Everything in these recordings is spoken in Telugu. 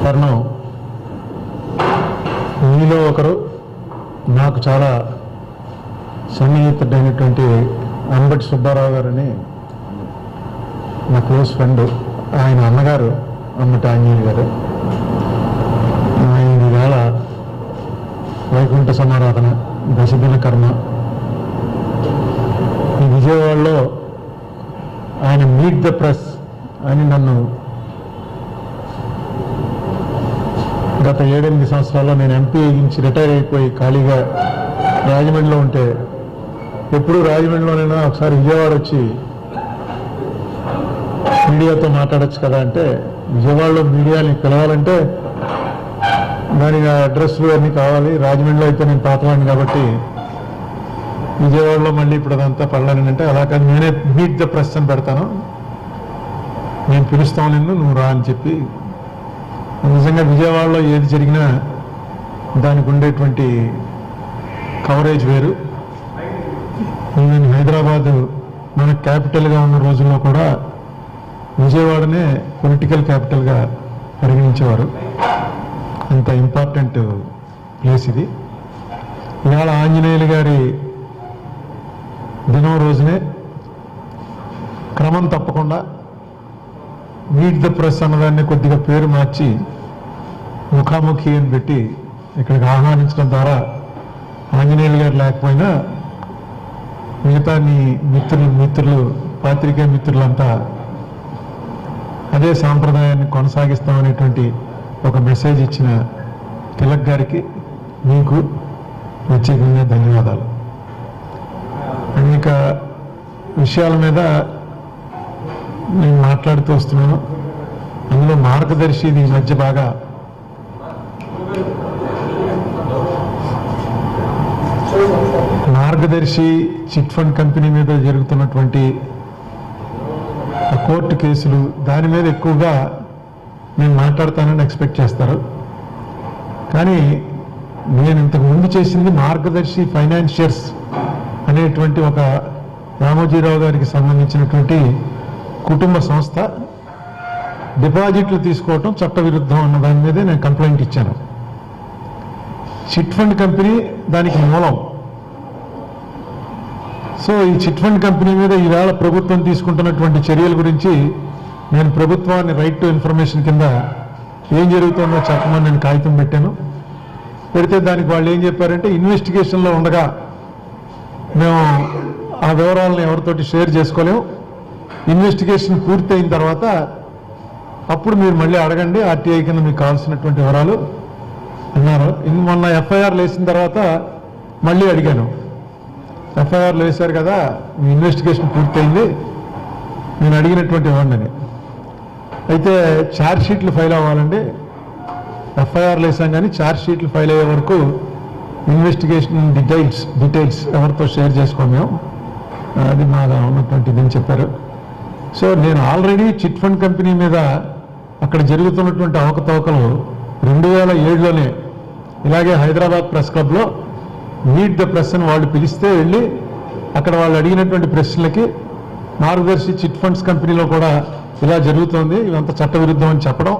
తరుణం మీలో ఒకరు నాకు చాలా సన్నిహితుడైనటువంటి అంబటి సుబ్బారావు గారని నా క్లోజ్ ఫ్రెండ్, ఆయన అన్నగారు అంబటి ఆంజనేయులు గారు. ఆయన ఈవేళ వైకుంఠ సమారాధన దశదిన కర్మ ఈ విజయవాడలో ఆయన మీట్ ద ప్రెస్ అని నన్ను గత 7-8 సంవత్సరాల్లో నేను ఎంపీ నుంచి రిటైర్ అయిపోయి ఖాళీగా రాజమండ్రిలో ఉంటే ఎప్పుడూ రాజమండ్రిలోనైనా ఒకసారి విజయవాడ వచ్చి మీడియాతో మాట్లాడచ్చు కదా అంటే, విజయవాడలో మీడియాని పిలవాలంటే దానికి అడ్రస్లు అన్నీ కావాలి. రాజమండ్రిలో అయితే నేను పాతవాడిని కాబట్టి విజయవాడలో మళ్ళీ ఇప్పుడు అదంతా పడలేని అంటే, అలా కాదు నేనే మీట్ ద ప్రెస్ అని పెడతాను, నేను పిలుస్తాను నిన్ను, నువ్వు రా అని చెప్పి. నిజంగా విజయవాడలో ఏది జరిగినా దానికి ఉండేటువంటి కవరేజ్ వేరు. ఈవెన్ హైదరాబాదు మన క్యాపిటల్గా ఉన్న రోజుల్లో కూడా విజయవాడనే పొలిటికల్ క్యాపిటల్గా పరిగణించేవారు. అంత ఇంపార్టెంట్ ప్లేస్ ఇది. ఇవాళ ఆంజనేయులు గారి దినం రోజునే క్రమం తప్పకుండా మీట్ ద ప్రెస్ అన్నదాన్ని కొద్దిగా పేరు మార్చి ముఖాముఖి అని పెట్టి ఇక్కడికి ఆహ్వానించడం ద్వారా ఆంజనేయులు గారు లేకపోయినా మిగతా నీ మిత్రులు పాత్రికేయ మిత్రులంతా అదే సాంప్రదాయాన్ని కొనసాగిస్తామనేటువంటి ఒక మెసేజ్ ఇచ్చిన తిలక్ గారికి మీకు ప్రత్యేకంగా ధన్యవాదాలు. అనేక విషయాల మీద నేను మాట్లాడుతూ వస్తున్నాను. అందులో మార్గదర్శి ఈ మధ్య బాగా మార్గదర్శి చిట్ ఫండ్ కంపెనీ మీద జరుగుతున్నటువంటి కోర్టు కేసులు, దాని మీద ఎక్కువగా నేను మాట్లాడతానని ఎక్స్పెక్ట్ చేస్తారు. కానీ నేను ఇంతకు ముందు చేసింది మార్గదర్శి ఫైనాన్షియర్స్ అనేటువంటి ఒక రామోజీరావు గారికి సంబంధించినటువంటి కుటుంబ సంస్థ డిపాజిట్లు తీసుకోవటం చట్టవిరుద్ధం అన్న దాని మీదే నేను కంప్లైంట్ ఇచ్చాను. చిట్ ఫండ్ కంపెనీ దానికి మూలం. సో ఈ చిట్ ఫండ్ కంపెనీ మీద ఈవేళ ప్రభుత్వం తీసుకుంటున్నటువంటి చర్యల గురించి నేను ప్రభుత్వాన్ని రైట్ టు ఇన్ఫర్మేషన్ కింద ఏం జరుగుతుందో చెప్పమని నేను కాగితం పెట్టాను. పెడితే దానికి వాళ్ళు ఏం చెప్పారంటే, ఇన్వెస్టిగేషన్లో ఉండగా మేము ఆ వివరాలను ఎవరితోటి షేర్ చేసుకోలేము, ఇన్వెస్టిగేషన్ పూర్తయిన తర్వాత అప్పుడు మీరు మళ్ళీ అడగండి, ఆర్టీఐ కింద మీకు కావాల్సినటువంటి వివరాలు అన్నారు. మొన్న ఎఫ్ఐఆర్లు వేసిన తర్వాత మళ్ళీ అడిగాను, ఎఫ్ఐఆర్లు వేశారు కదా, మీ ఇన్వెస్టిగేషన్ పూర్తయింది, నేను అడిగినటువంటి ఇవ్వండి. అయితే ఛార్జ్ షీట్లు ఫైల్ అవ్వాలండి, ఎఫ్ఐఆర్లు వేసాం కానీ ఛార్జ్ షీట్లు ఫైల్ అయ్యే వరకు ఇన్వెస్టిగేషన్ డీటెయిల్స్ ఎవరితో షేర్ చేసుకోము మేము, అది మాగా ఉన్నటువంటి ఇదని చెప్పారు. సో నేను ఆల్రెడీ చిట్ ఫండ్ కంపెనీ మీద అక్కడ జరుగుతున్నటువంటి అవకతవకలు 2007లోనే ఇలాగే హైదరాబాద్ ప్రెస్ క్లబ్లో మీట్ ద ప్రెస్ అని వాళ్ళు పిలిస్తే వెళ్ళి అక్కడ వాళ్ళు అడిగినటువంటి ప్రశ్నలకి మార్గదర్శి చిట్ ఫండ్స్ కంపెనీలో కూడా ఇలా జరుగుతోంది, ఇవంతా చట్టవిరుద్ధం అని చెప్పడం,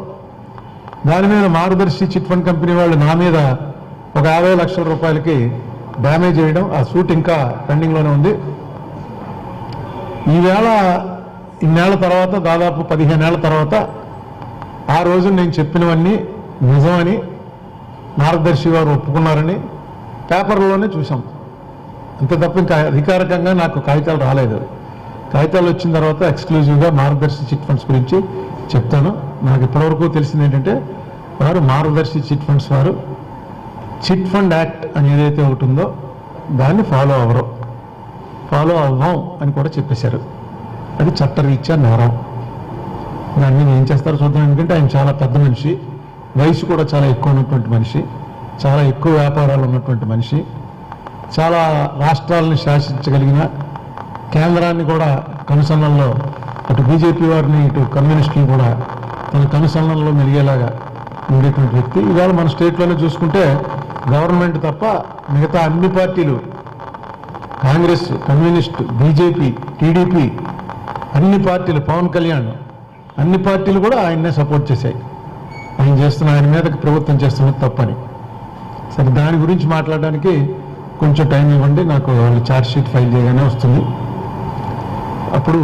దాని మీద మార్గదర్శి చిట్ ఫండ్ కంపెనీ వాళ్ళు నా మీద ఒక 50 లక్షల రూపాయలకి డ్యామేజ్ చేయడం, ఆ సూట్ ఇంకా పెండింగ్లోనే ఉంది. ఈవేళ ఇన్నేళ్ల తర్వాత, దాదాపు 15 ఏళ్ల తర్వాత ఆ రోజు నేను చెప్పినవన్నీ నిజమని మార్గదర్శి వారు ఒప్పుకున్నారని పేపర్లోనే చూసాం. అంతే తప్ప ఇంకా అధికారికంగా నాకు కాగితాలు రాలేదు. కాగితాలు వచ్చిన తర్వాత ఎక్స్క్లూజివ్గా మార్గదర్శి చిట్ ఫండ్స్ గురించి చెప్తాను. నాకు ఇప్పటివరకు తెలిసింది ఏంటంటే, వారు మార్గదర్శి చిట్ ఫండ్స్ వారు చిట్ ఫండ్ యాక్ట్ అని ఏదైతే ఒకటి ఉందో దాన్ని ఫాలో అవ్వం అని కూడా చెప్పేశారు. అది చట్టరీత్యా నేరం. దాని మీద ఏం చేస్తారో చూద్దాం. ఎందుకంటే ఆయన చాలా పెద్ద మనిషి, వయసు కూడా చాలా ఎక్కువ ఉన్నటువంటి మనిషి, చాలా ఎక్కువ వ్యాపారాలు ఉన్నటువంటి మనిషి, చాలా రాష్ట్రాలను శాసించగలిగిన, కేంద్రాన్ని కూడా కనుసన్నల్లో, అటు బీజేపీ వారిని ఇటు కమ్యూనిస్టులు కూడా తన కనుసన్నల్లో మెలిగేలాగా ఉండేటువంటి వ్యక్తి. ఇవాళ మన స్టేట్లోనే చూసుకుంటే గవర్నమెంట్ తప్ప మిగతా అన్ని పార్టీలు, కాంగ్రెస్, కమ్యూనిస్ట్, బీజేపీ, టీడీపీ, అన్ని పార్టీలు, పవన్ కళ్యాణ్, అన్ని పార్టీలు కూడా ఆయన్నే సపోర్ట్ చేశాయి. ఆయన మీదకి ప్రభుత్వం చేస్తున్నది తప్పని. సరే, దాని గురించి మాట్లాడడానికి కొంచెం టైం ఇవ్వండి, నాకు వాళ్ళు ఛార్జ్ షీట్ ఫైల్ చేయగానే వస్తుంది. అప్పుడు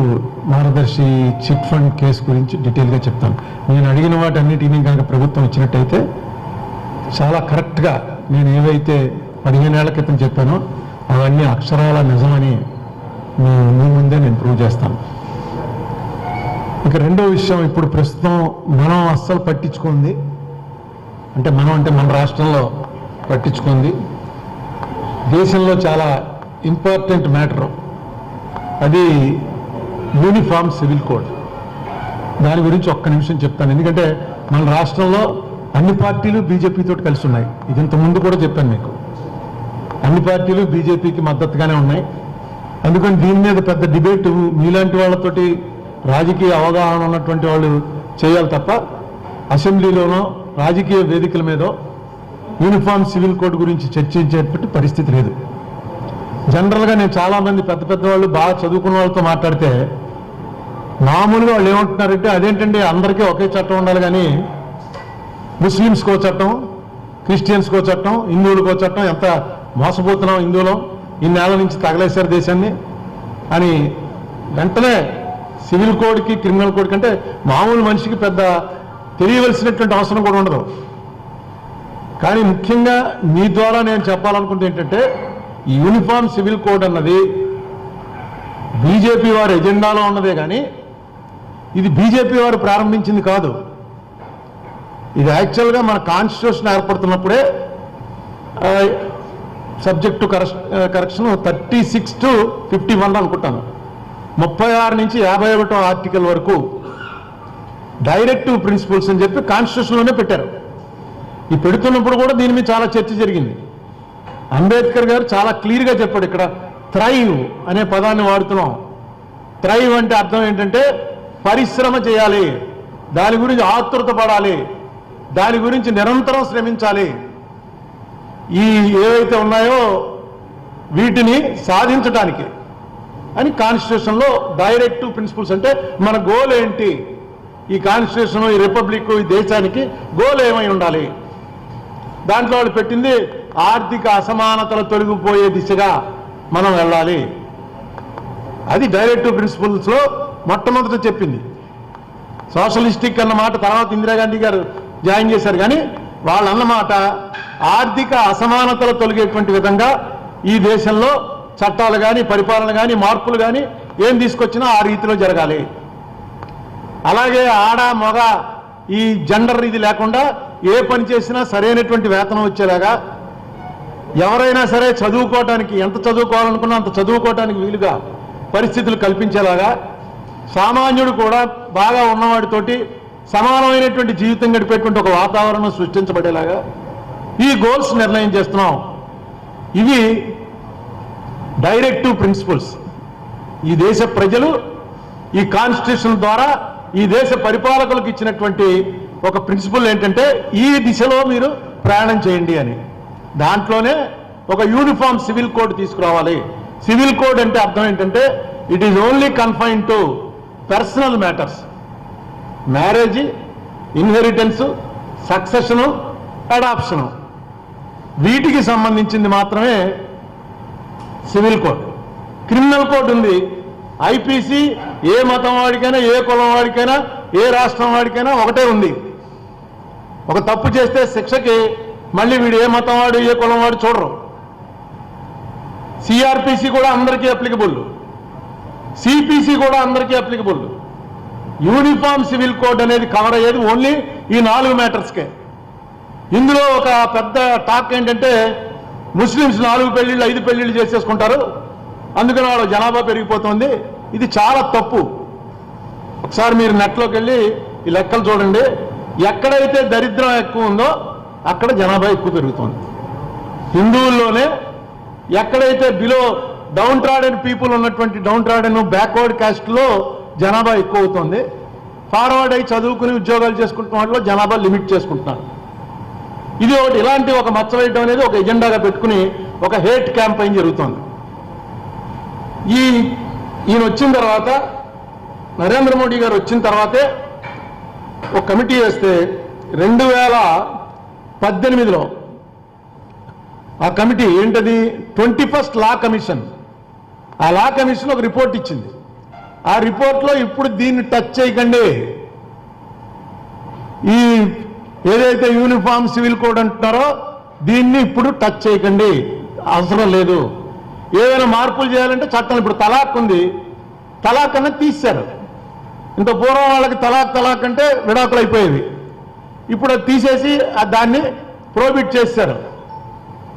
మార్గదర్శి చిట్ ఫండ్ కేసు గురించి డీటెయిల్గా చెప్తాను. నేను అడిగిన వాటన్నిటినీ కనుక ప్రభుత్వం ఇచ్చినట్టయితే చాలా కరెక్ట్గా నేను ఏవైతే 15 ఏళ్ల క్రితం చెప్పానో అవన్నీ అక్షరాల నిజమని మీ ముందే నేను ప్రూవ్ చేస్తాను. ఇక రెండో విషయం, ఇప్పుడు ప్రస్తుతం మనం అస్సలు పట్టించుకుంది అంటే మన రాష్ట్రంలో పట్టించుకుంది దేశంలో చాలా ఇంపార్టెంట్ మ్యాటర్, అది యూనిఫామ్ సివిల్ కోడ్. దాని గురించి ఒక్క నిమిషం చెప్తాను. ఎందుకంటే మన రాష్ట్రంలో అన్ని పార్టీలు బీజేపీతో కలిసి ఉన్నాయి. ఇది ఇంతకుముందు కూడా చెప్పాను మీకు. అన్ని పార్టీలు బీజేపీకి మద్దతుగానే ఉన్నాయి. అందుకని దీని మీద పెద్ద డిబేట్ మీలాంటి వాళ్ళతోటి రాజకీయ అవగాహన ఉన్నటువంటి వాళ్ళు చేయాలి తప్ప అసెంబ్లీలోనో రాజకీయ వేదికల మీదో యూనిఫామ్ సివిల్ కోడ్ గురించి చర్చించేటువంటి పరిస్థితి లేదు. జనరల్గా నేను చాలామంది పెద్ద వాళ్ళు బాగా చదువుకున్న వాళ్ళతో మాట్లాడితే మామూలుగా వాళ్ళు ఏమంటున్నారంటే, అదేంటండి అందరికీ ఒకే చట్టం ఉండాలి కానీ ముస్లిమ్స్కో చట్టం, క్రిస్టియన్స్కో చట్టం, హిందువులకో చట్టం, ఎంత మోసపోతున్నాం హిందువులం, ఇన్నేళ్ల నుంచి తగలేశారు దేశాన్ని అని వెంటనే సివిల్ కోడ్కి క్రిమినల్ కోడ్ కంటే మామూలు మనిషికి పెద్ద తెలియవలసినటువంటి అవసరం కూడా ఉండదు. కానీ ముఖ్యంగా మీ ద్వారా నేను చెప్పాలనుకుంటే ఏంటంటే, ఈ యూనిఫామ్ సివిల్ కోడ్ అన్నది బీజేపీ వారి ఎజెండాలో ఉన్నదే కానీ ఇది బీజేపీ వారు ప్రారంభించింది కాదు. ఇది యాక్చువల్గా మన కాన్స్టిట్యూషన్ ఏర్పడుతున్నప్పుడే సబ్జెక్ట్ టు కరెక్షన్ 36 to 51 అనుకుంటాను, 36 నుంచి 51వ ఆర్టికల్ వరకు డైరెక్టివ్ ప్రిన్సిపల్స్ అని చెప్పి కాన్స్టిట్యూషన్లోనే పెట్టారు. ఈ పెడుతున్నప్పుడు కూడా దీని మీద చాలా చర్చ జరిగింది. అంబేద్కర్ గారు చాలా క్లియర్గా చెప్పాడు, ఇక్కడ థ్రైవ్ అనే పదాన్ని వాడుతున్నాం. థ్రైవ్ అంటే అర్థం ఏంటంటే పరిశ్రమ చేయాలి, దాని గురించి ఆతృత పడాలి, దాని గురించి నిరంతరం శ్రమించాలి. ఈ ఏవైతే ఉన్నాయో వీటిని సాధించడానికి అని కాన్స్టిట్యూషన్లో డైరెక్టివ్ ప్రిన్సిపల్స్. అంటే మన గోల్ ఏంటి, ఈ కాన్స్టిట్యూషన్, ఈ రిపబ్లిక్, ఈ దేశానికి గోల్ ఏమై ఉండాలి. దాంట్లో వాళ్ళు పెట్టింది ఆర్థిక అసమానతలు తొలగిపోయే దిశగా మనం వెళ్ళాలి. అది డైరెక్టివ్ ప్రిన్సిపల్స్లో మొట్టమొదట చెప్పింది. సోషలిస్టిక్ అన్న మాట తర్వాత ఇందిరాగాంధీ గారు జాయిన్ చేశారు. కానీ వాళ్ళు అన్నమాట ఆర్థిక అసమానతలు తొలగేటువంటి విధంగా ఈ దేశంలో చట్టాలు కానీ పరిపాలన కానీ మార్పులు కానీ ఏం తీసుకొచ్చినా ఆ రీతిలో జరగాలి. అలాగే ఆడ మగ ఈ జెండర్ ఇది లేకుండా ఏ పని చేసినా సరైనటువంటి వేతనం వచ్చేలాగా, ఎవరైనా సరే చదువుకోవటానికి ఎంత చదువుకోవాలనుకున్నా అంత చదువుకోవటానికి వీలుగా పరిస్థితులు కల్పించేలాగా, సామాన్యుడు కూడా బాగా ఉన్నవాడితోటి సమానమైనటువంటి జీవితం గడిపేటువంటి ఒక వాతావరణం సృష్టించబడేలాగా ఈ గోల్స్ నిర్ణయం చేస్తున్నాం. ఇవి డైరెక్టివ్ ప్రిన్సిపల్స్. ఈ దేశ ప్రజలు ఈ కాన్స్టిట్యూషన్ ద్వారా ఈ దేశ పరిపాలకులకు ఇచ్చినటువంటి ఒక ప్రిన్సిపల్ ఏంటంటే, ఈ దిశలో మీరు ప్రయాణం చేయండి అని. దాంట్లోనే ఒక యూనిఫామ్ సివిల్ కోడ్ తీసుకురావాలి. సివిల్ కోడ్ అంటే అర్థం ఏంటంటే, it is only confined to personal matters, marriage, inheritance, succession, adoption, వీటికి సంబంధించింది మాత్రమే సివిల్ కోడ్. క్రిమినల్ కోడ్ ఉంది. ఐపీసీ ఏ మతం వాడికైనా, ఏ కులం వాడికైనా, ఏ రాష్ట్రం వాడికైనా ఒకటే ఉంది. ఒక తప్పు చేస్తే శిక్షకి మళ్ళీ వీడు ఏ మతం వాడు ఏ కులం వాడు చూడరు. సిఆర్పిసి కూడా అందరికీ అప్లికబుల్, సిపిసి కూడా అందరికీ అప్లికబుల్. యూనిఫామ్ సివిల్ కోడ్ అనేది కవర్ అయ్యేది ఓన్లీ ఈ 4 మ్యాటర్స్కే. ఇందులో ఒక పెద్ద టాక్ ఏంటంటే, ముస్లిమ్స్ 4 పెళ్లిళ్ళు 5 పెళ్లిళ్ళు చేసేసుకుంటారు, అందుకని వాళ్ళ జనాభా పెరిగిపోతుంది. ఇది చాలా తప్పు. ఒకసారి మీరు నెట్లోకి వెళ్ళి ఈ లెక్కలు చూడండి. ఎక్కడైతే దరిద్రం ఎక్కువ ఉందో అక్కడ జనాభా ఎక్కువ పెరుగుతుంది. హిందువుల్లోనే ఎక్కడైతే బిలో డౌన్ ట్రాడెన్ పీపుల్ ఉన్నటువంటి డౌన్ ట్రాడెన్ బ్యాక్వర్డ్ కాస్ట్లో జనాభా ఎక్కువ అవుతుంది. ఫార్వర్డ్ అయి చదువుకుని ఉద్యోగాలు చేసుకుంటున్న వాటిలో జనాభా లిమిట్ చేసుకుంటున్నారు. ఇది ఒకటి. ఇలాంటి ఒక మచ్చ వేయడం అనేది ఒక ఎజెండాగా పెట్టుకుని ఒక హేట్ క్యాంపెయిన్ జరుగుతోంది. ఈయన వచ్చిన తర్వాత, నరేంద్ర మోడీ గారు వచ్చిన తర్వాతే ఒక కమిటీ వేస్తే 2018లో ఆ కమిటీ ఏంటది 21st లా కమిషన్. ఆ లా కమిషన్ ఒక రిపోర్ట్ ఇచ్చింది. ఆ రిపోర్ట్లో ఇప్పుడు దీన్ని టచ్ చేయకండి, ఈ ఏదైతే యూనిఫామ్ సివిల్ కోడ్ అంటున్నారో దీన్ని ఇప్పుడు టచ్ చేయకండి, అవసరం లేదు. ఏదైనా మార్పులు చేయాలంటే చట్టం ఇప్పుడు తలాక్ ఉంది, తలాక్ అనేది తీశారు. ఇంత పూర్వం వాళ్ళకి తలాక్ అంటే విడాకులు అయిపోయేవి. ఇప్పుడు అది తీసేసి దాన్ని ప్రోహిబిట్ చేశారు.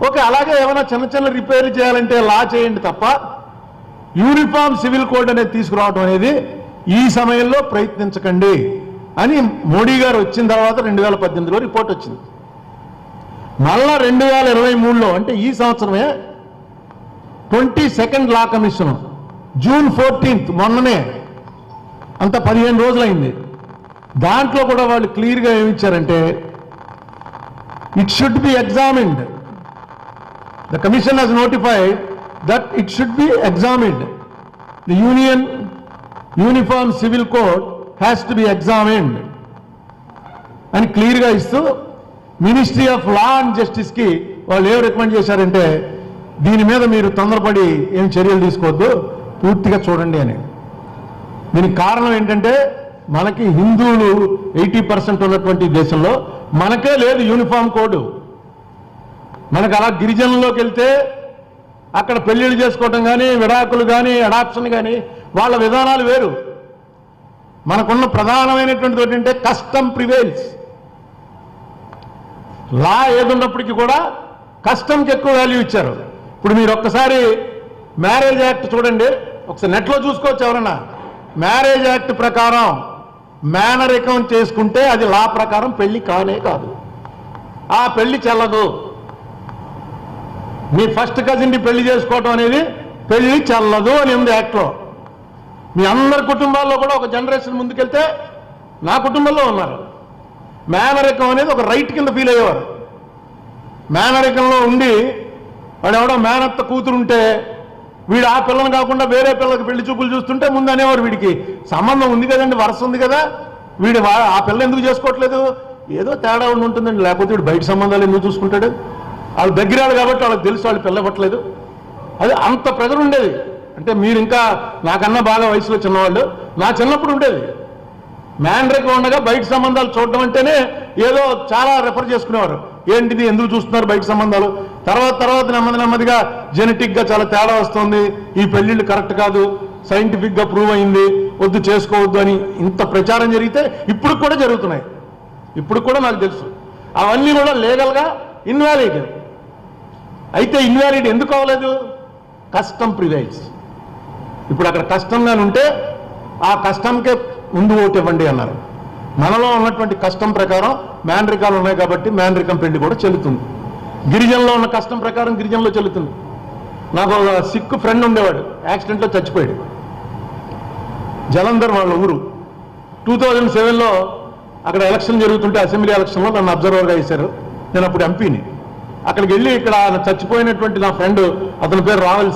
ఓకే, అలాగే ఏమైనా చిన్న చిన్న రిపేర్ చేయాలంటే లా చేయండి తప్ప యూనిఫామ్ సివిల్ కోడ్ అనేది తీసుకురావడం అనేది ఈ సమయంలో ప్రయత్నించకండి అని మోడీ గారు వచ్చిన తర్వాత 2018లో రిపోర్ట్ వచ్చింది. మళ్ళా 2023లో అంటే ఈ సంవత్సరమే 22nd law commission June 14th మొన్ననే, అంత 15 రోజులైంది. దాంట్లో కూడా వాళ్ళు క్లియర్గా ఏమిచ్చారంటే it should be examined. The commission has notified that it should be examined. The uniform civil code has to be examined అని క్లియర్గా ఇస్తూ మినిస్ట్రీ ఆఫ్ లా అండ్ జస్టిస్కి వాళ్ళు ఏం రికమెండ్ చేశారంటే దీని మీద మీరు తొందరపడి ఏం చర్యలు తీసుకోవద్దు, పూర్తిగా చూడండి అని. దీనికి కారణం ఏంటంటే మనకి హిందువులు 80% ఉన్నటువంటి దేశంలో మనకే లేదు యూనిఫామ్ కోడ్. మనకు అలా గిరిజనుల్లోకి వెళ్తే అక్కడ పెళ్లిళ్ళు చేసుకోవటం కానీ, విడాకులు కానీ, అడాప్షన్ కానీ వాళ్ళ విధానాలు వేరు. మనకున్న ప్రధానమైనటువంటిది ఏంటంటే కస్టమ్ ప్రివేల్స్. లా ఏదున్నప్పటికీ కూడా కస్టమ్కి ఎక్కువ వాల్యూ ఇచ్చారు. ఇప్పుడు మీరు ఒక్కసారి మ్యారేజ్ యాక్ట్ చూడండి, ఒకసారి నెట్లో చూసుకోవచ్చు ఎవరన్నా. మ్యారేజ్ యాక్ట్ ప్రకారం మేనరికం చేసుకుంటే అది లా ప్రకారం పెళ్లి కానే కాదు, ఆ పెళ్లి చెల్లదు. మీ ఫస్ట్ కజిన్ని పెళ్లి చేసుకోవటం అనేది పెళ్లి చెల్లదు అని ఉంది యాక్ట్లో. మీ అందరి కుటుంబాల్లో కూడా ఒక జనరేషన్ ముందుకెళ్తే నా కుటుంబంలో ఉన్నారు. మేనరికం అనేది ఒక రైట్ కింద ఫీల్ అయ్యేవారు. మేనరికంలో ఉండి వాడు ఎవడో మేనత్త కూతురుంటే వీడు ఆ పిల్లని కాకుండా వేరే పిల్లకి పెళ్లి చూపులు చూస్తుంటే ముందు అనేవారు వీడికి సంబంధం ఉంది కదండి, వరుస ఉంది కదా, వీడు ఆ పిల్ల ఎందుకు చేసుకోవట్లేదు, ఏదో తేడా ఉంటుందండి, లేకపోతే వీడు బయట సంబంధాలు ఎందుకు చూసుకుంటాడు, వాళ్ళు దగ్గరాడు కాబట్టి వాళ్ళకి తెలుసు వాళ్ళు పిల్ల ఇవ్వట్లేదు. అది అంత ప్రెజర్ ఉండేది. అంటే మీరు ఇంకా నాకన్నా బాగా వయసులో చిన్నవాళ్ళు, నా చిన్నప్పుడు ఉండేది. మేనరికం ఉండగా బయట సంబంధాలు చూడడం అంటేనే ఏదో చాలా రెఫర్ చేసుకునేవారు. ఏంటిది, ఎందుకు చూస్తున్నారు బయట సంబంధాలు. తర్వాత నెమ్మదిగా జెనెటిక్గా చాలా తేడా వస్తుంది, ఈ పెళ్లిళ్ళు కరెక్ట్ కాదు, సైంటిఫిక్గా ప్రూవ్ అయింది, వద్దు చేసుకోవద్దు అని ఇంత ప్రచారం జరిగితే ఇప్పుడు కూడా జరుగుతున్నాయి. ఇప్పుడు కూడా నాకు తెలుసు అవన్నీ కూడా లీగల్గా ఇన్వాలిడ్. అయితే ఇన్వాలిడ్ ఎందుకు అవ్వలేదు, కస్టమ్ ప్రివైల్స్. ఇప్పుడు అక్కడ కష్టంగానే ఉంటే ఆ కష్టంకే ముందు ఓటు ఇవ్వండి అన్నారు. మనలో ఉన్నటువంటి కష్టం ప్రకారం మేనరికాలు ఉన్నాయి కాబట్టి మేనరికం పెళ్లి కూడా చెల్లుతుంది. గిరిజనలో ఉన్న కష్టం ప్రకారం గిరిజనలో చెల్లుతుంది. నాకు ఒక సిక్ ఫ్రెండ్ ఉండేవాడు, యాక్సిడెంట్లో చచ్చిపోయాడు. జలంధర్ వాళ్ళ ఊరు. 2007లో అక్కడ ఎలక్షన్ జరుగుతుంటే అసెంబ్లీ ఎలక్షన్లో నన్ను అబ్జర్వర్గా వేశారు. నేను అప్పుడు ఎంపీని. అక్కడికి వెళ్ళి ఇక్కడ చచ్చిపోయినటువంటి నా ఫ్రెండ్, అతని పేరు రావల్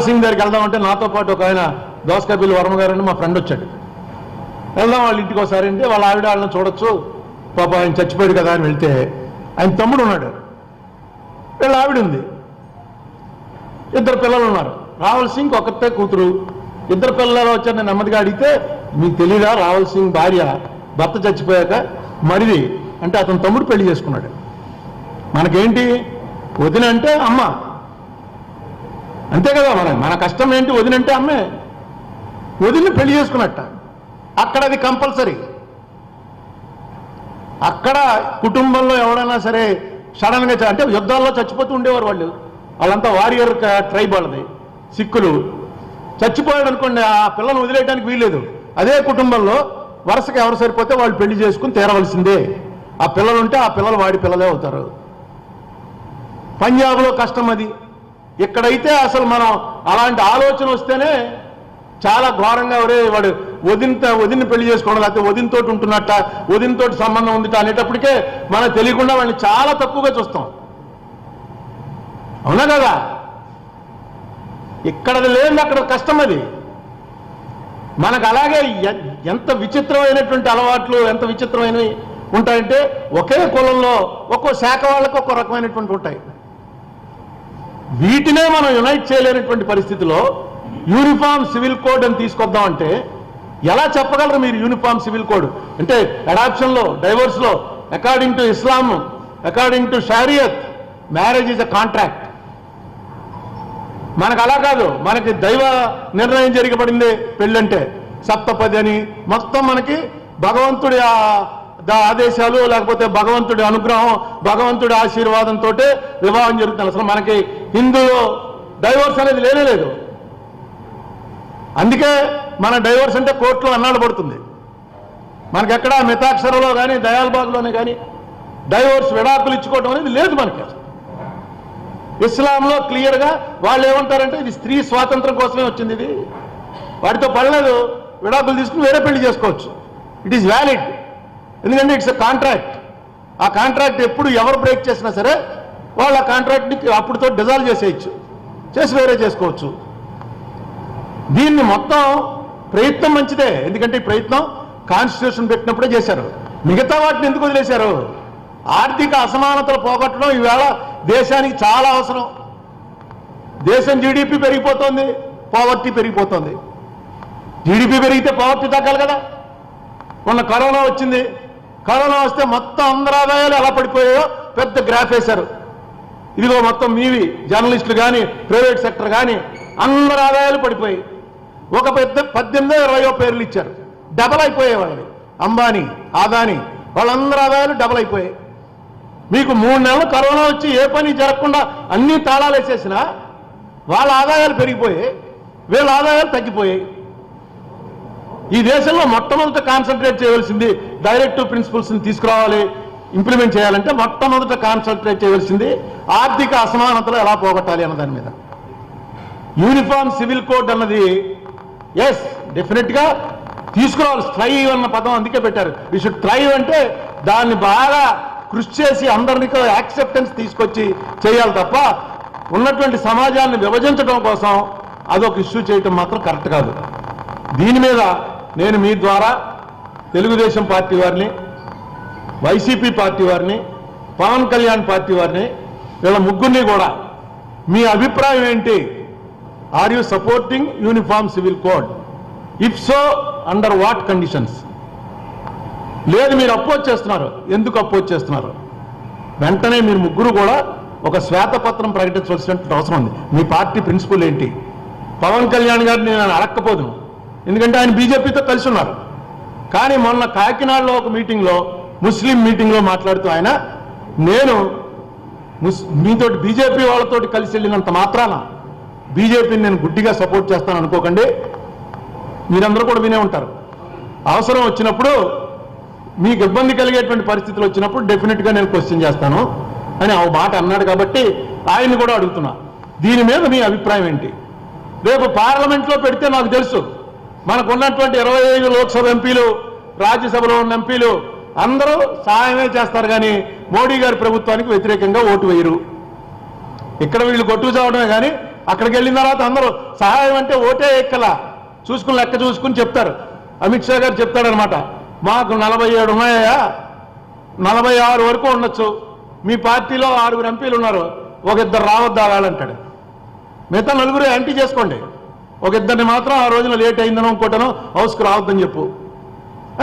సింగ్ దగ్గరికి వెళ్దామంటే నాతో పాటు ఒక ఆయన దోసకాపిల్లి వర్మ గారు అని మా ఫ్రెండ్ వచ్చాడు. వెళ్దాం వాళ్ళ ఇంటికి ఒకసారి అంటే వాళ్ళ ఆవిడ వాళ్ళని చూడొచ్చు, పాప ఆయన చచ్చిపోయాడు కదా అని వెళ్తే ఆయన తమ్ముడు ఉన్నాడు, వీళ్ళ ఆవిడ ఉంది, 2 పిల్లలు ఉన్నారు. రావల్ సింగ్ ఒక్కతే కూతురు, 2 పిల్లలు వచ్చారు. నేను నెమ్మదిగా అడిగితే మీకు తెలీదా, రావల్ సింగ్ భార్య భర్త చచ్చిపోయాక మరిది అంటే అతని తమ్ముడు పెళ్లి చేసుకున్నాడు. మనకేంటి, వదిన అంటే అమ్మ, అంతే కదా. మన కష్టం ఏంటి, వదినంటే అమ్మే. వదిలిని పెళ్లి చేసుకున్నట్ట. అక్కడ అది కంపల్సరీ. అక్కడ కుటుంబంలో ఎవడైనా సరే సడన్గా అంటే యుద్ధాల్లో చచ్చిపోతూ ఉండేవారు వాళ్ళు. వాళ్ళంతా వారియర్ ట్రైబ్ వాళ్ళది, సిక్కులు. చచ్చిపోయాడు అనుకోండి, ఆ పిల్లను వదిలేయడానికి వీల్లేదు. అదే కుటుంబంలో వరుసగా ఎవరు సరిపోతే వాళ్ళు పెళ్లి చేసుకుని తీరవలసిందే. ఆ పిల్లలు ఉంటే ఆ పిల్లలు వాడి పిల్లలే అవుతారు. పంజాబ్లో కష్టం అది. ఇక్కడైతే అసలు మనం అలాంటి ఆలోచన వస్తేనే చాలా ఘోరంగా వాడు వదిన్ని పెళ్లి చేసుకోవడం, లేకపోతే వదినతోటి ఉంటున్నట్ట, వదినతోటి సంబంధం ఉందిట అనేటప్పటికే మనకు తెలియకుండా వాళ్ళని చాలా తక్కువగా చూస్తాం. అవునా కదా. ఇక్కడ లేదు, అక్కడ కష్టం అది. మనకు అలాగే ఎంత విచిత్రమైనటువంటి అలవాట్లు ఎంత విచిత్రమైనవి ఉంటాయంటే ఒకే కులంలో ఒక్కో శాఖ వాళ్ళకు ఒక్కో రకమైనటువంటి ఉంటాయి. వీటినే మనం యునైట్ చేయలేనటువంటి పరిస్థితిలో యూనిఫామ్ సివిల్ కోడ్ అని తీసుకొద్దామంటే ఎలా చెప్పగలరు మీరు? యూనిఫామ్ సివిల్ కోడ్ అంటే అడాప్షన్లో, డైవోర్స్లో, according to Islam, according to Shariat, marriage is a contract. మనకు అలా కాదు, మనకి దైవ నిర్ణయం జరగబడింది పెళ్ళంటే, సప్తపది అని మొత్తం మనకి భగవంతుడి ఆదేశాలు లేకపోతే భగవంతుడి అనుగ్రహం, భగవంతుడి ఆశీర్వాదంతో వివాహం జరుగుతుంది. అసలు మనకి హిందూలో డైవోర్స్ అనేది లేనే లేదు. అందుకే మన డైవోర్స్ అంటే కోర్టులో అన్నాడు పడుతుంది. మనకెక్కడ మితాక్షరలో కానీ దయాల్బాగ్లోనే కానీ డైవోర్స్ విడాకులు ఇచ్చుకోవడం అనేది లేదు మనకి. ఇస్లాంలో క్లియర్గా వాళ్ళు ఏమంటారంటే ఇది స్త్రీ స్వాతంత్రం కోసమే వచ్చింది, ఇది వాటితో పడలేదు, విడాకులు తీసుకుని వేరే పెళ్లి చేసుకోవచ్చు, ఇట్ ఈస్ వ్యాలిడ్. ఎందుకంటే ఇట్స్ ఎ కాంట్రాక్ట్. ఆ కాంట్రాక్ట్ ఎప్పుడు ఎవరు బ్రేక్ చేసినా సరే వాళ్ళు ఆ కాంట్రాక్ట్ని అప్పుడుతో డిజాల్వ్ చేసేయచ్చు, చేసి వేరే చేసుకోవచ్చు. దీన్ని మొత్తం ప్రయత్నం మంచిదే, ఎందుకంటే ఈ ప్రయత్నం కాన్స్టిట్యూషన్ పెట్టినప్పుడే చేశారు. మిగతా వాటిని ఎందుకు వదిలేశారు? ఆర్థిక అసమానతలు పోగొట్టడం ఈవేళ దేశానికి చాలా అవసరం. దేశం జీడిపి పెరిగిపోతుంది, పావర్టీ పెరిగిపోతుంది. జీడిపి పెరిగితే పావర్టీ తగ్గాలి కదా. మొన్న కరోనా వచ్చింది, కరోనా వస్తే మొత్తం అందరి ఆదాయాలు ఎలా పడిపోయాయో పెద్ద గ్రాఫ్ వేశారు. ఇదిగో మొత్తం మీవి జర్నలిస్టులు కానీ ప్రైవేట్ సెక్టర్ కానీ అందరి ఆదాయాలు పడిపోయి ఒక పెద్ద 18-20 పేర్లు ఇచ్చారు, డబల్ అయిపోయాయి వాళ్ళవి. అంబానీ, అదానీ వాళ్ళందరి ఆదాయాలు డబల్ అయిపోయాయి. మీకు 3 నెలలు కరోనా వచ్చి ఏ పని జరగకుండా అన్ని తాళాలు వేసేసినా వాళ్ళ ఆదాయాలు పెరిగిపోయాయి, వీళ్ళ ఆదాయాలు తగ్గిపోయాయి. ఈ దేశంలో మొట్టమొదట కాన్సన్ట్రేట్ చేయవలసింది డైరెక్టివ్ ప్రిన్సిపల్స్ని తీసుకురావాలి, ఇంప్లిమెంట్ చేయాలంటే మొట్టమొదట కాన్సన్ట్రేట్ చేయవలసింది ఆర్థిక అసమానతలు ఎలా పోగొట్టాలి అన్న దాని మీద. యూనిఫామ్ సివిల్ కోడ్ అన్నది ఎస్ డెఫినెట్గా తీసుకురావాలి. స్ట్రైవ్ అన్న పదం అందుకే పెట్టారు. వీ షుడ్ ట్రైవ్ అంటే దాన్ని బాగా కృషి చేసి అందరినీ యాక్సెప్టెన్స్ తీసుకొచ్చి చేయాలి తప్ప ఉన్నటువంటి సమాజాన్ని విభజించడం కోసం అదొక ఇష్యూ చేయటం మాత్రం కరెక్ట్ కాదు. దీని మీద నేను మీ ద్వారా తెలుగుదేశం పార్టీ వారిని, వైసీపీ పార్టీ వారిని, పవన్ కళ్యాణ్ పార్టీ వారిని, వీళ్ళ ముగ్గురిని కూడా మీ అభిప్రాయం ఏంటి? Are you supporting uniform civil code? If so under what conditions? లేదు మీరు అపోజ్ చేస్తున్నారు, ఎందుకు అపోజ్ చేస్తున్నారు? వెంటనే మీరు ముగ్గురు కూడా ఒక శ్వేతపత్రం ప్రకటించవలసినటువంటి అవసరం ఉంది. మీ పార్టీ ప్రిన్సిపల్ ఏంటి? పవన్ కళ్యాణ్ గారిని నేను అడక్కపోదును, ఎందుకంటే ఆయన బీజేపీతో కలిసి ఉన్నారు. కానీ మొన్న కాకినాడలో ఒక మీటింగ్లో, ముస్లిం మీటింగ్లో మాట్లాడుతూ ఆయన నేను మీతోటి బీజేపీ వాళ్ళతోటి కలిసి వెళ్ళినంత మాత్రాన బీజేపీని నేను గుడ్డిగా సపోర్ట్ చేస్తాను అనుకోకండి. మీరందరూ కూడా వినే ఉంటారు. అవసరం వచ్చినప్పుడు మీకు ఇబ్బంది కలిగేటువంటి పరిస్థితులు వచ్చినప్పుడు డెఫినెట్గా నేను క్వశ్చన్ చేస్తాను అని ఆ మాట అన్నాడు. కాబట్టి ఆయన్ని కూడా అడుగుతున్నా, దీని మీద మీ అభిప్రాయం ఏంటి? రేపు పార్లమెంట్లో పెడితే నాకు తెలుసు మనకున్నటువంటి 25 లోక్సభ ఎంపీలు, రాజ్యసభలో ఉన్న ఎంపీలు అందరూ సహాయమే చేస్తారు, కానీ మోడీ గారి ప్రభుత్వానికి వ్యతిరేకంగా ఓటు వేయరు. ఇక్కడ వీళ్ళు కొట్టుకు చావడమే, కానీ అక్కడికి వెళ్ళిన తర్వాత అందరూ సహాయం అంటే ఓటే ఎక్కలా చూసుకుని లెక్క చూసుకుని చెప్తారు. అమిత్ షా గారు చెప్తాడనమాట, మాకు 47 ఉన్నాయా, 46 వరకు ఉండొచ్చు, మీ పార్టీలో 6 ఎంపీలు ఉన్నారు, ఒక ఇద్దరు రావద్దా వాళ్ళంటాడు. మిగతా 4 యాంటీ చేసుకోండి, ఒక ఇద్దరిని మాత్రం ఆ రోజున లేట్ అయిందనో ఇంకోటనో హౌస్కి రావద్దని చెప్పు,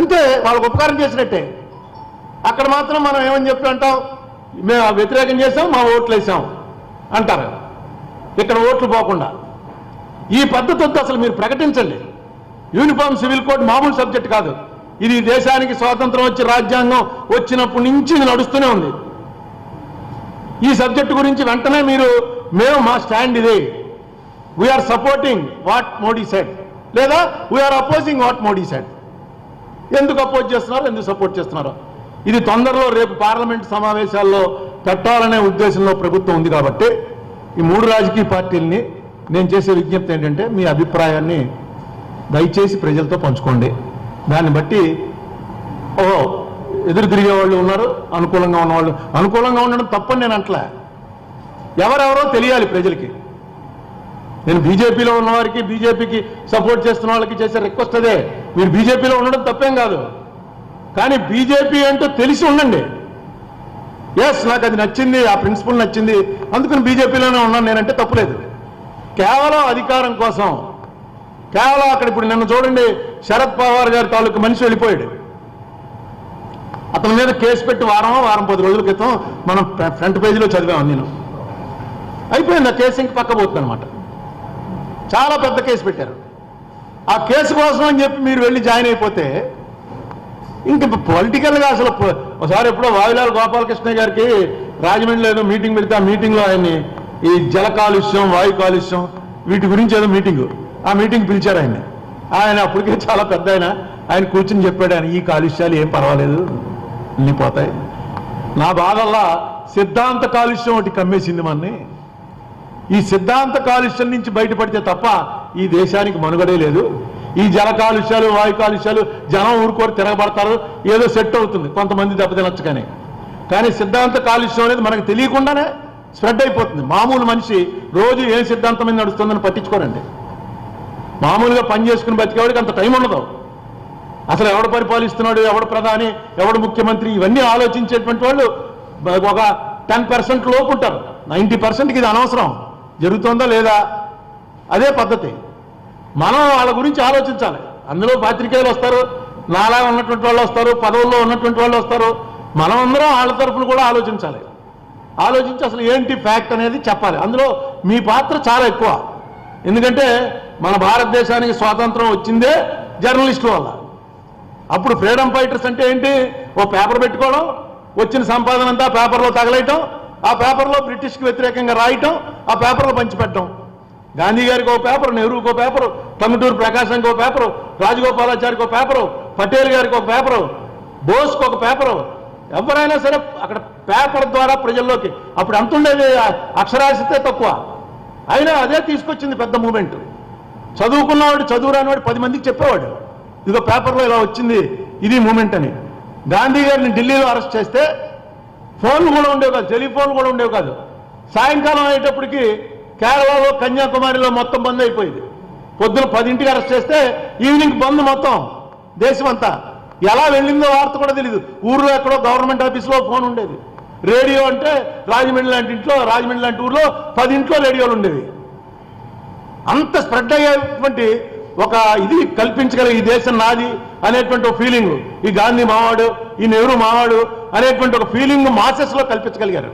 అంతే. వాళ్ళకు ఉపకారం చేసినట్టే. అక్కడ మాత్రం మనం ఏమని చెప్పి అంటాం, మేము వ్యతిరేకం చేసాం, మా ఓట్లు వేసాం అంటారు. ఇక్కడ ఓట్లు పోకుండా ఈ పద్ధతి వద్దు, అసలు మీరు ప్రకటించండి. యూనిఫామ్ సివిల్ కోడ్ మామూలు సబ్జెక్ట్ కాదు. ఇది దేశానికి స్వాతంత్రం వచ్చి రాజ్యాంగం వచ్చినప్పటి నుంచి ఇది నడుస్తూనే ఉంది. ఈ సబ్జెక్టు గురించి వెంటనే మీరు మేము మా స్టాండ్ ఇదే, we are supporting what Modi said, లేదా we are opposing what Modi said. ఎందుకు అపోజ్ చేస్తున్నారు, ఎందుకు సపోర్ట్ చేస్తున్నారు? ఇది తొందరలో రేపు పార్లమెంట్ సమావేశాల్లో పెట్టాలనే ఉద్దేశంలో ప్రభుత్వం ఉంది. కాబట్టి ఈ 3 రాజకీయ పార్టీలని నేను చేసే విజ్ఞప్తి ఏంటంటే, మీ అభిప్రాయాన్ని దయచేసి ప్రజలతో పంచుకోండి. దాన్ని బట్టి ఎదురు తిరిగే వాళ్ళు ఉన్నారు, అనుకూలంగా ఉన్నవాళ్ళు. అనుకూలంగా ఉండడం తప్పని నేను అంటలే, ఎవరెవరో తెలియాలి ప్రజలకి. నేను బీజేపీలో ఉన్న వారికి, బీజేపీకి సపోర్ట్ చేస్తున్న వాళ్ళకి చేసే రిక్వెస్ట్ అదే. మీరు బీజేపీలో ఉండడం తప్పేం కాదు, కానీ బీజేపీ అంటూ తెలిసి ఉండండి. ఎస్, నాకు అది నచ్చింది, ఆ ప్రిన్సిపల్ నచ్చింది, అందుకని బీజేపీలోనే ఉన్నాను నేనంటే తప్పులేదు. కేవలం అధికారం కోసం, కేవలం అక్కడ ఇప్పుడు నిన్న చూడండి, శరద్ పవార్ గారి తాలూకు మనిషి వెళ్ళిపోయాడు. అతని మీద కేసు పెట్టి వారం 10 రోజుల క్రితం మనం ఫ్రంట్ పేజీలో చదివాను నేను. అయిపోయింది, ఆ కేసు ఇంక పక్క పోతుంది అనమాట. చాలా పెద్ద కేసు పెట్టారు. ఆ కేసు కోసం అని చెప్పి మీరు వెళ్ళి జాయిన్ అయిపోతే ఇంక పొలిటికల్గా అసలు ఒకసారి ఎప్పుడో వాయులాల్ గోపాలకృష్ణ గారికి రాజమండ్రిలో ఏదో మీటింగ్ పెడితే ఆ మీటింగ్లో ఆయన్ని ఈ జల కాలుష్యం, వాయు కాలుష్యం వీటి గురించి ఏదో మీటింగు, ఆ మీటింగ్ పిలిచారు ఆయన్ని. ఆయన అప్పటికే చాలా పెద్ద ఆయన కూర్చుని చెప్పాడు, ఆయన ఈ కాలుష్యాలు ఏం పర్వాలేదు అన్నీ పోతాయి. నా బాధల్లా సిద్ధాంత కాలుష్యం ఒకటి కమ్మేసింది మనని. ఈ సిద్ధాంత కాలుష్యం నుంచి బయటపడితే తప్ప ఈ దేశానికి మనుగడే లేదు. ఈ జల కాలుష్యాలు, వాయు కాలుష్యాలు జనం ఊరుకోరు, తిరగబడతారు, ఏదో సెట్ అవుతుంది, కొంతమంది దెబ్బతినొచ్చు. కానీ సిద్ధాంత కాలుష్యం అనేది మనకు తెలియకుండానే స్ప్రెడ్ అయిపోతుంది. మామూలు మనిషి రోజు ఏ సిద్ధాంతం మీద నడుస్తుందని పట్టించుకోరండి. మామూలుగా పని చేసుకుని బతికేవాడికి అంత టైం ఉండదు. అసలు ఎవడు పరిపాలిస్తున్నాడు, ఎవడు ప్రధాని, ఎవడు ముఖ్యమంత్రి, ఇవన్నీ ఆలోచించేటువంటి వాళ్ళు ఒక 10% లోపు ఉంటారు. 90%కి ఇది అనవసరం, జరుగుతుందా లేదా అదే పద్ధతి. మనం వాళ్ళ గురించి ఆలోచించాలి. అందులో పాత్రికేయులు వస్తారు, నాలా ఉన్నటువంటి వాళ్ళు వస్తారు, పదవుల్లో ఉన్నటువంటి వాళ్ళు వస్తారు. మనం అందరం వాళ్ళ తరఫున కూడా ఆలోచించాలి. ఆలోచించి అసలు ఏంటి ఫ్యాక్ట్ అనేది చెప్పాలి. అందులో మీ పాత్ర చాలా ఎక్కువ. ఎందుకంటే మన భారతదేశానికి స్వాతంత్రం వచ్చిందే జర్నలిస్టుల వల్ల. అప్పుడు ఫ్రీడమ్ ఫైటర్స్ అంటే ఏంటి? ఓ పేపర్ పెట్టుకోవడం, వచ్చిన సంపాదన అంతా పేపర్లో తగలేయటం, ఆ పేపర్లో బ్రిటిష్కి వ్యతిరేకంగా రాయటం, ఆ పేపర్లో పంచిపెట్టడం. గాంధీ గారికి ఒక పేపర్, నెహ్రూకి ఒక పేపరు, టంగుటూరు ప్రకాశంకి ఒక పేపరు, రాజగోపాలాచారికి ఒక పేపరు, పటేల్ గారికి ఒక పేపరు, బోస్కి ఒక పేపరు. ఎవరైనా సరే అక్కడ పేపర్ ద్వారా ప్రజల్లోకి. అప్పుడు ఎంత ఉండేది? అక్షరాస్యతే తక్కువ. అయినా అదే తీసుకొచ్చింది పెద్ద మూమెంట్. చదువుకున్నవాడు, చదువు రానివాడు 10 మందికి చెప్పేవాడు, ఇదిగో పేపర్లో ఇలా వచ్చింది, ఇది మూమెంట్ అని. గాంధీ గారిని ఢిల్లీలో అరెస్ట్ చేస్తే ఫోన్లు కూడా ఉండేవి కాదు, టెలిఫోన్లు కూడా ఉండేవి కాదు. సాయంకాలం అయ్యేటప్పటికి కేరళలో, కన్యాకుమారిలో మొత్తం బంద్ అయిపోయింది. పొద్దున 10ంటికి అరెస్ట్ చేస్తే ఈవినింగ్ బంద్ మొత్తం దేశం అంతా. ఎలా వెళ్ళిందో వార్త కూడా తెలియదు. ఊర్లో ఎక్కడో గవర్నమెంట్ ఆఫీస్లో ఫోన్ ఉండేది. రేడియో అంటే రాజమండ్రి లాంటి ఇంట్లో, రాజమండ్రి లాంటి ఊర్లో 10 ఇంట్లో రేడియోలు ఉండేవి. అంత స్ప్రెడ్ అయ్యేటువంటి ఒక ఇది కల్పించగలిగే, ఈ దేశం నాది అనేటువంటి ఒక ఫీలింగ్, ఈ గాంధీ మావాడు, ఈ నెహ్రూ మావాడు అనేటువంటి ఒక ఫీలింగ్ మాసెస్లో కల్పించగలిగారు.